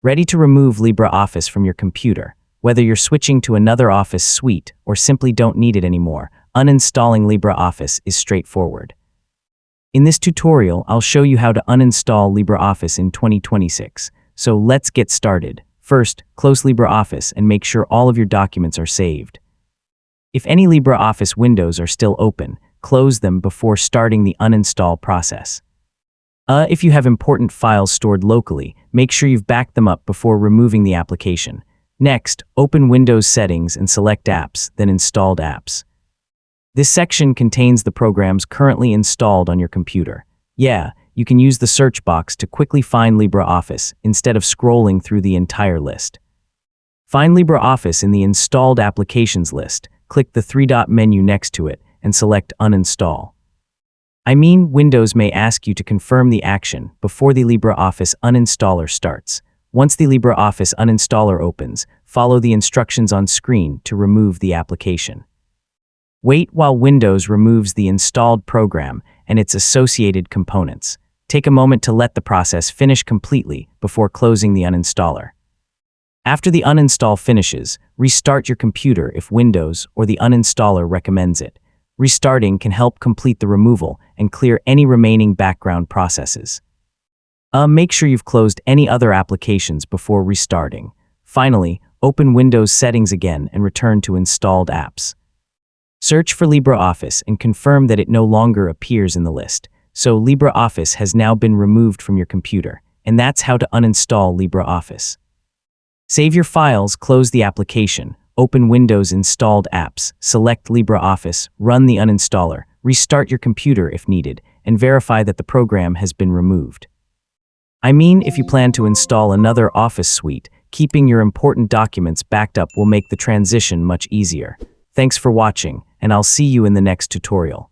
Ready to remove LibreOffice from your computer. Whether you're switching to another Office suite or simply don't need it anymore, uninstalling LibreOffice is straightforward. In this tutorial, I'll show you how to uninstall LibreOffice in 2026. So let's get started. First, close LibreOffice and make sure all of your documents are saved. If any LibreOffice windows are still open, close them before starting the uninstall process. If you have important files stored locally, make sure you've backed them up before removing the application. Next, open Windows Settings and select Apps, then Installed Apps. This section contains the programs currently installed on your computer. Yeah, you can use the search box to quickly find LibreOffice instead of scrolling through the entire list. Find LibreOffice in the Installed Applications list, click the three-dot menu next to it, and select Uninstall. Windows may ask you to confirm the action before the LibreOffice uninstaller starts. Once the LibreOffice uninstaller opens, follow the instructions on screen to remove the application. Wait while Windows removes the installed program and its associated components. Take a moment to let the process finish completely before closing the uninstaller. After the uninstall finishes, restart your computer if Windows or the uninstaller recommends it. Restarting can help complete the removal and clear any remaining background processes. Make sure you've closed any other applications before restarting. Finally, open Windows Settings again and return to Installed Apps. Search for LibreOffice and confirm that it no longer appears in the list. So LibreOffice has now been removed from your computer, and that's how to uninstall LibreOffice. Save your files, close the application, open Windows Installed Apps, select LibreOffice, run the uninstaller, restart your computer if needed, and verify that the program has been removed. If you plan to install another Office suite, keeping your important documents backed up will make the transition much easier. Thanks for watching, and I'll see you in the next tutorial.